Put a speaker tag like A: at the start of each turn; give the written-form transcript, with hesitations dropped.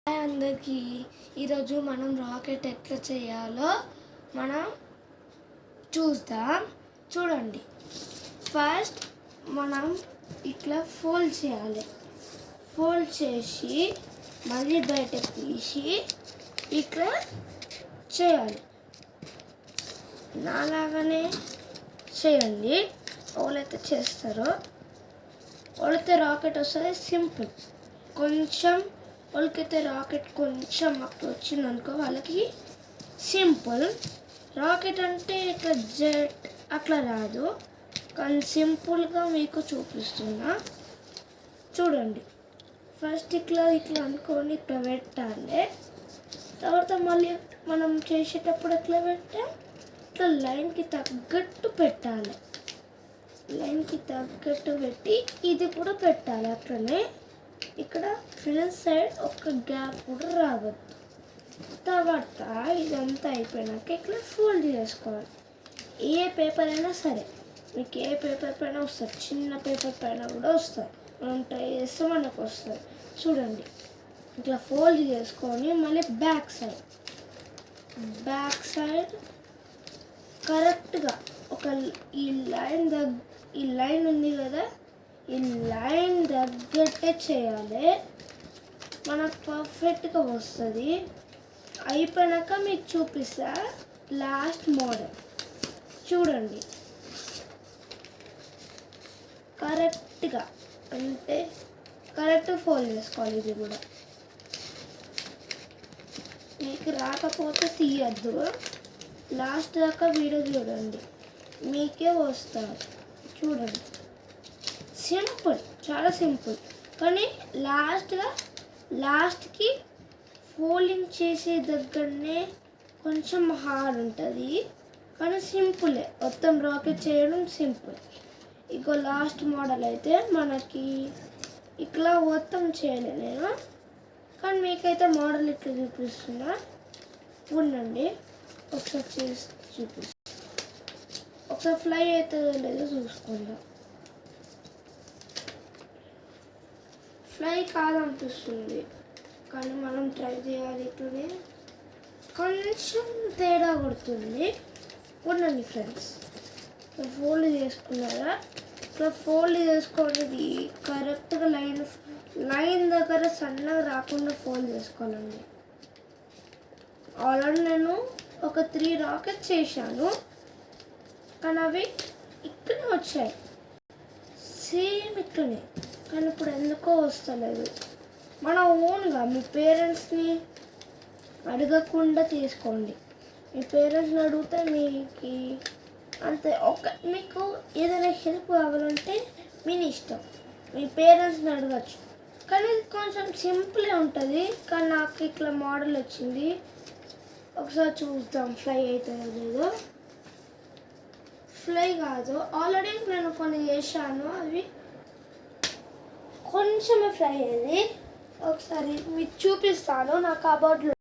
A: Hi అందరికీ. ఈరోజు మనం రాకెట్ ఎట్లా చేయాలో మనం చూద్దాం. చూడండి, ఫస్ట్ మనం ఇట్లా ఫోల్డ్ చేయాలి. ఫోల్డ్ చేసి మళ్ళీ బయట తీసి ఇట్లా చేయాలి. నాలాగానే చేయండి. ఎవరైతే చేస్తారో వాళ్ళైతే రాకెట్ వస్తుంది. సింపుల్. కొంచెం వాళ్ళకైతే రాకెట్ కొంచెం వచ్చిందనుకో వాళ్ళకి సింపుల్. రాకెట్ అంటే ఇట్లా జెట్ అట్లా రాదు, కానీ సింపుల్గా మీకు చూపిస్తున్నా. చూడండి, ఫస్ట్ ఇట్లా అనుకొని ఇట్లా పెట్టాలి. తర్వాత మళ్ళీ మనం చేసేటప్పుడు ఎట్లా ఇట్లా లైన్కి తగ్గట్టు పెట్టాలి. లైన్కి తగ్గట్టు పెట్టి ఇది కూడా పెట్టాలి. అట్లనే ఇక్కడ ఫ్రంట్ సైడ్ ఒక గ్యాప్ కూడా రావద్దు. తర్వాత ఇదంతా అయిపోయినాక ఇట్లా ఫోల్డ్ చేసుకోవాలి. ఏ పేపర్ అయినా సరే, మీకు ఏ పేపర్ పైన వస్తుంది, చిన్న పేపర్ పైన కూడా వస్తుంది. మనం ట్రై చేస్తే మనకు వస్తుంది. చూడండి, ఇట్లా ఫోల్డ్ చేసుకొని మళ్ళీ బ్యాక్ సైడ్ కరెక్ట్గా ఒక ఈ లైన్ ఉంది కదా, ఈ లైన్ తగ్గట్టే చేయాలి. మనకు పర్ఫెక్ట్గా వస్తుంది. అయిపోయాక మీకు చూపిస్తా లాస్ట్ మోడల్. చూడండి, కరెక్ట్గా అంటే కరెక్ట్ ఫోల్డ్ చేసుకోవాలి. ఇది కూడా మీకు రాకపోతే తీయద్దు, లాస్ట్ దాకా వీడియో చూడండి, మీకే వస్తారు. చూడండి, సింపుల్, చాలా సింపుల్. కానీ లాస్ట్కి ఫోల్డింగ్ చేసే దగ్గరనే కొంచెం హార్డ్ ఉంటుంది, కానీ సింపులే. మొత్తం రాకెట్ చేయడం సింపుల్. ఇక లాస్ట్ మోడల్ అయితే మనకి ఇట్లా మొత్తం చేయలే నేను, కానీ మీకైతే మోడల్ ఇట్లా చూపిస్తున్నా. ఉండండి, ఒకసారి చేసి చూపిస్తాను. ఒకసారి ఫ్లై అవుతుందో లేదో చూసుకుందాం. ఫ్లై కాదనిపిస్తుంది, కానీ మనం ట్రై చేయాలి. ఇట్లనే కొంచెం తేడా కొడుతుంది. ఉండండి ఫ్రెండ్స్, ఫోల్డ్ చేసుకున్నారా? ఇట్లా ఫోల్డ్ చేసుకునేది కరెక్ట్గా లైన్ దగ్గర సన్నగా రాకుండా ఫోల్డ్ చేసుకోవాలండి. ఆల్రెడీ నేను ఒక 3 రాకెట్ చేశాను, కానీ అవి ఇక్కడే వచ్చాయి, సేమ్ ఇక్కడనే. కానీ ఇప్పుడు ఎందుకో వస్తలేదు. మన ఓన్గా మీ పేరెంట్స్ని అడగకుండా తీసుకోండి. మీ పేరెంట్స్ని అడిగితే మీకు అంతే. మీకు ఏదైనా హెల్ప్ కావాలంటే మీ ఇష్టం, మీ పేరెంట్స్ని అడగచ్చు. కానీ ఇది కొంచెం సింపుల్గా ఉంటుంది. కానీ నాకు ఇట్లా మోడల్ వచ్చింది. ఒకసారి చూద్దాం ఫ్లై అవుతుందో లేదో. ఫ్లై కాదు, ఆల్రెడీ నేను కొన్ని చేశాను, అవి కొంచెమే ఫ్లై అయ్యింది. ఒకసారి మీకు చూపిస్తాను నా కబోర్డ్లో.